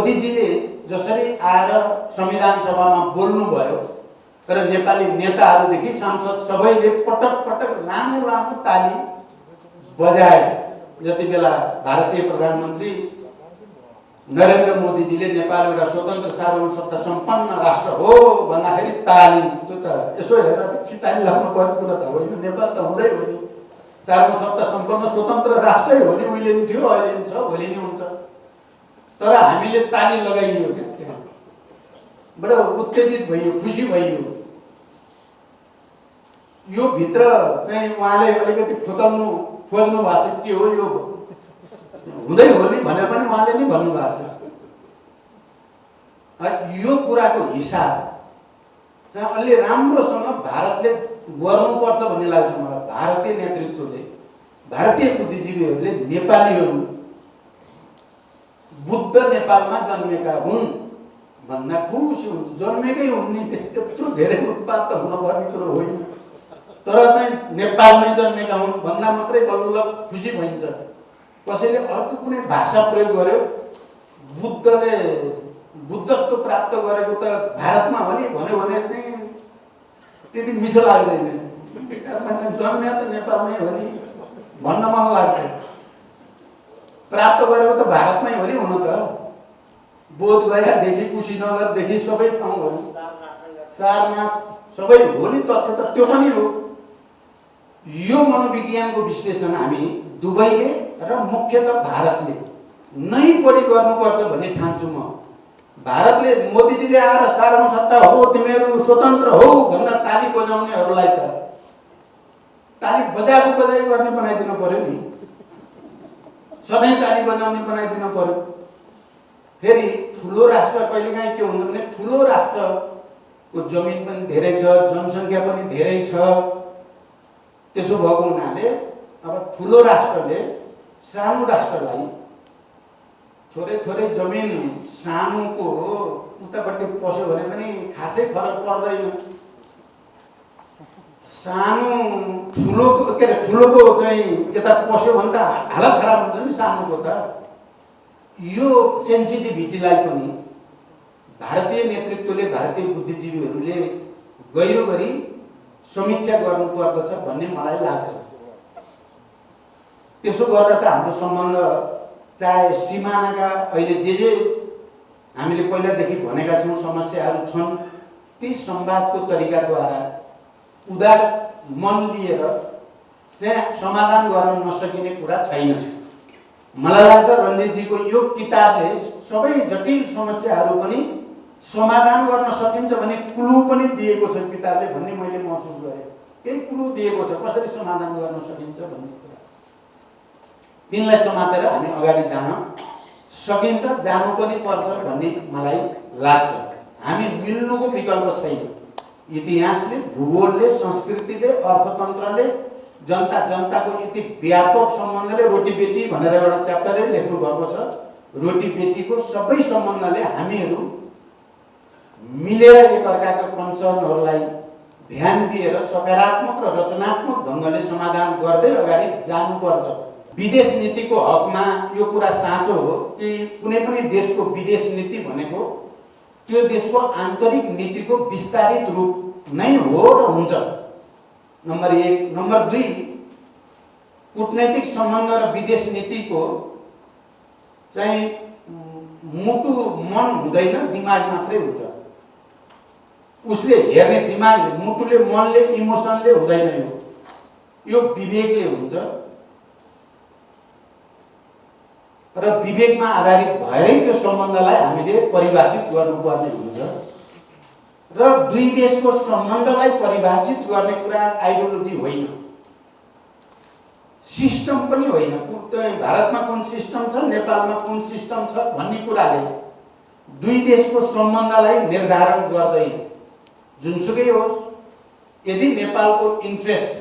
मोदीजीले जसरी आएर संविधान सभामा बोल्नुभयो तर नेपाली नेताहरूदेखि सांसद सबैले पटक पटक लामो लामो ताली बजाए। जति बेला भारतीय प्रधानमन्त्री नरेन्द्र मोदीजीले नेपाल एउटा स्वतन्त्र सार्वभौमसत्ता सम्पन्न राष्ट्र हो भन्दाखेरि ताली, त्यो त यसो हेर्दा त ताली लाग्नु पर्ने कुरा त होइन। नेपाल त हुँदै हो नि, सार्वभौमसत्ता सम्पन्न स्वतन्त्र राष्ट्रै हो नि, उहिले नि थियो, अहिले नि छ, भोलि नि हुन्छ। तर हामीले ताली लगाइयो क्या, त्यहाँ बडो उत्तेजित भइयो, खुसी भइयो। यो भित्र चाहिँ उहाँले अलिकति खोज्नु भएको छ के हो यो हुँदै हो नि भनेर पनि उहाँले नि भन्नुभएको छ। यो कुराको हिसाब चाहिँ अलि राम्रोसँग भारतले गर्नुपर्छ भन्ने लाग्छ मलाई। भारतीय नेतृत्वले, भारतीय बुद्धिजीवीहरूले नेपालीहरू बुद्ध नेपालमा जन्मेका हुन् भन्दा खुसी हुन्छ। जन्मेकै हुन् नि, त्यत्रो धेरै उत्पाद त हुनुपर्ने कुरो होइन, तर चाहिँ नेपालमै जन्मेका हुन् भन्दा मात्रै बल्ल खुसी भइन्छ। कसैले अर्को कुनै भाषा प्रयोग गर्यो, बुद्धले बुद्धत्व प्राप्त गरेको त भारतमा हो नि भन्यो भने चाहिँ त्यति मिठो लाग्दैन। जन्मे त नेपालमै हो नि भन्न मन लाग्छ। प्राप्त गरेको त भारतमै हो नि हुन त। बोधगयादेखि कुशीनगरदेखि सबै ठाउँहरू, सारनाथ सबै हो नि, तथ्य त त्यो पनि हो। यो मनोविज्ञानको विश्लेषण हामी दुवैले र मुख्यतः भारतले नै बढी गर्नुपर्छ भन्ने ठान्छु म। भारतले मोदीजीले आएर सार्वभौमसत्ता हो, तिमीहरू स्वतन्त्र हो भनेर ताली बजाउनेहरूलाई त ताली बजाएको बजाइ गर्ने बनाइदिनु पर्यो नि, सधैँ ताली बजाउने बनाइदिनु पर्यो। फेरि ठुलो राष्ट्र कहिलेकाहीँ के हुन्छ भने ठुलो राष्ट्रको जमिन पनि धेरै छ, जनसङ्ख्या पनि धेरै छ। त्यसो भएको हुनाले अब ठुलो राष्ट्रले सानो राष्ट्रलाई थोरै थोरै जमिन सानोको उतापट्टि पस्यो भने पनि खासै फरक पर्दैन। सानो ठुलो के अरे ठुलोको चाहिँ यता पस्यो भने त हालत खराब हुन्छ नि सानोको त। यो सेन्सिटिभिटीलाई पनि भारतीय नेतृत्वले, भारतीय बुद्धिजीवीहरूले गहिरो गरी समीक्षा गर्नुपर्दछ भन्ने मलाई लाग्छ। त्यसो गर्दा त हाम्रो सम्बन्ध चाहे सिमानाका अहिले जे हामीले पहिलादेखि भनेका छौँ समस्याहरू छन्, ती संवादको तरिकाद्वारा उदार मन लिएर चाहिँ समाधान गर्न नसकिने कुरा छैन। मलाई लाग्छ रञ्जितजीको यो किताबले सबै जटिल समस्याहरू पनि समाधान गर्न सकिन्छ भन्ने क्लु पनि दिएको छ किताबले भन्ने मैले महसुस गरेँ। केही क्लु दिएको छ कसरी समाधान गर्न सकिन्छ भन्ने कुरा। तिनलाई समातेर हामी अगाडि जान सकिन्छ, जानु पनि पर्छ भन्ने मलाई लाग्छ। हामी मिल्नुको विकल्प छैन। इतिहासले, भूगोलले, संस्कृतिले, अर्थतन्त्रले, जनता जनताको यति व्यापक सम्बन्धले, रोटी बेटी भनेर एउटा च्याप्टरै लेख्नु भएको छ। रोटी बेटीको सबै सम्बन्धले हामीहरू मिलेर एकअर्काका कन्सर्नहरूलाई ध्यान दिएर सकारात्मक र रचनात्मक ढङ्गले समाधान गर्दै अगाडि जानुपर्छ। विदेश नीतिको हकमा यो कुरा साँचो हो कि कुनै पनि देशको विदेश नीति भनेको त्यो देशको आन्तरिक नीतिको विस्तारित रूप नै हो र हुन्छ, नम्बर 1। नम्बर 2, कूटनैतिक सम्बन्ध र विदेश नीतिको चाहिँ मुटु मन हुँदैन, दिमाग मात्रै हुन्छ। उसले हेर्ने दिमागले, मुटुले, मनले, इमोसनले हुँदैन, यो विवेकले हुन्छ। र विवेकमा आधारित भएरै त्यो सम्बन्धलाई हामीले परिभाषित गर्नुपर्ने हुन्छ। र दुई देशको सम्बन्धलाई परिभाषित गर्ने कुरा आइडियोलोजी होइन, सिस्टम पनि होइन। भारतमा कुन सिस्टम छ, नेपालमा कुन सिस्टम छ भन्ने कुराले दुई देशको सम्बन्धलाई निर्धारण गर्दैन। जुनसुकै होस्, यदि नेपालको इन्ट्रेस्ट,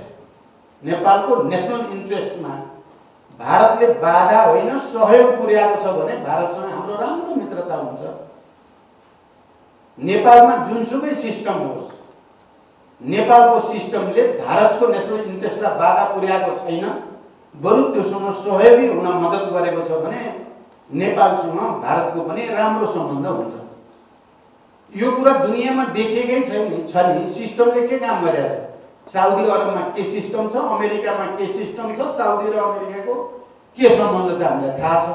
नेपालको नेसनल इन्ट्रेस्टमा भारतले बाधा होइन सहयोग पुर्याएको छ भने भारतसँग हाम्रो राम्रो मित्रता हुन्छ। नेपालमा जुनसुकै सिस्टम होस्, नेपालको सिस्टमले भारतको नेसनल इन्ट्रेस्टलाई बाधा पुर्याएको छैन, बरु त्योसँग सहयोगी हुन मद्दत गरेको छ भने नेपालसँग भारतको पनि राम्रो सम्बन्ध हुन्छ। यो कुरा दुनियाँमा देखेकै छ नि। सिस्टमले के काम गरेको छ? साउदी अरबमा के सिस्टम छ, अमेरिकामा के सिस्टम छ, साउदी र अमेरिकाको के सम्बन्ध छ हामीलाई थाहा छ।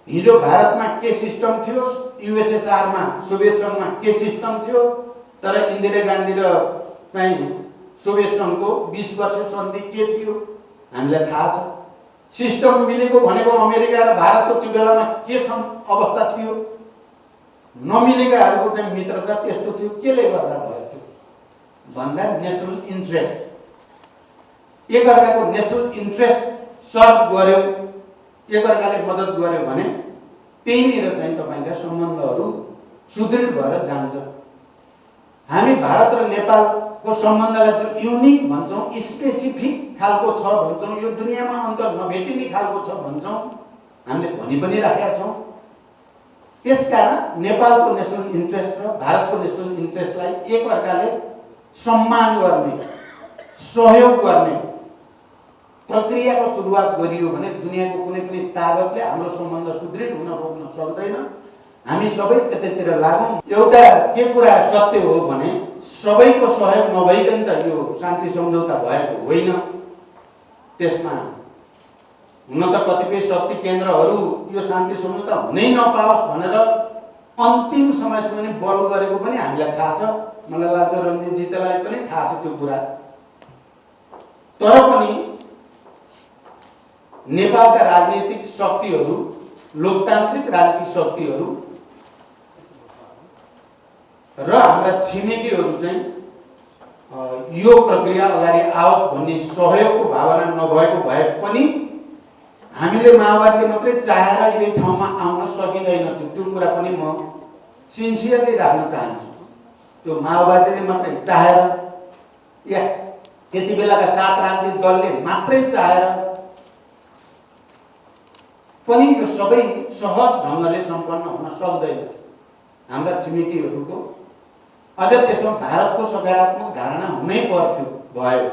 हिजो भारतमा के सिस्टम थियो, युएसएसआरमा सोभियत सङ्घमा के सिस्टम थियो, तर इन्दिरा गान्धी र चाहिँ सोभियत सङ्घको 20 वर्ष सन्धि के थियो हामीलाई थाहा छ। सिस्टम मिलेको भनेको अमेरिका र भारतको त्यो बेलामा के अवस्था थियो, नमिलेकाहरूको चाहिँ मित्रता त्यस्तो थियो। केले गर्दा भयो त्यो भन्दा नेसनल इन्ट्रेस्ट, एकअर्काको नेसनल इन्ट्रेस्ट सर्भ गर्यो, एकअर्काले मद्दत गर्यो भने त्यहीँनिर चाहिँ तपाईँका सम्बन्धहरू सुदृढ भएर जान्छ। हामी भारत र नेपालको सम्बन्धलाई जो युनिक भन्छौँ, स्पेसिफिक खालको छ भन्छौँ, यो दुनियाँमा अन्तर नभेटिने खालको छ भन्छौँ, हामीले भनि पनि राखेका छौँ। त्यसकारण नेपालको नेसनल इन्ट्रेस्ट र भारतको नेसनल इन्ट्रेस्टलाई एकअर्काले सम्मान गर्ने, सहयोग गर्ने प्रक्रियाको सुरुवात गरियो भने दुनियाँको कुनै पनि ताकतले हाम्रो सम्बन्ध सुदृढ हुन रोक्न सक्दैन। हामी सबै त्यतैतिर लागौँ। एउटा के कुरा सत्य हो भने सबैको सहयोग नभइकन त यो शान्ति सम्झौता भएको होइन। त्यसमा हुन त कतिपय शक्ति केन्द्रहरू यो शान्ति सम्झौता हुनै नपाओस् भनेर अन्तिम समयसम्म नि बल गरेको पनि हामीलाई थाहा छ। मलाई लाग्छ रञ्जितजीलाई पनि थाहा छ त्यो कुरा। तर पनि नेपालका राजनीतिक शक्तिहरू, लोकतान्त्रिक राजनीतिक शक्तिहरू र हाम्रा छिमेकीहरू चाहिँ यो प्रक्रिया अगाडि आओस् भन्ने सहयोगको भावना नभएको भए पनि हामीले माओवादीले मात्रै चाहेर यही ठाउँमा आउन सकिँदैन त्यो कुरा पनि म सिन्सियरली राख्न चाहन्छु। त्यो माओवादीले मात्रै चाहेर या त्यति बेलाका 7 राजनीतिक दलले मात्रै चाहेर पनि यो सबै सहज ढङ्गले सम्पन्न हुन सक्दैन। हाम्रा छिमेकीहरूको अझ त्यसमा भारतको सकारात्मक धारणा हुनै पर्थ्यो भयो।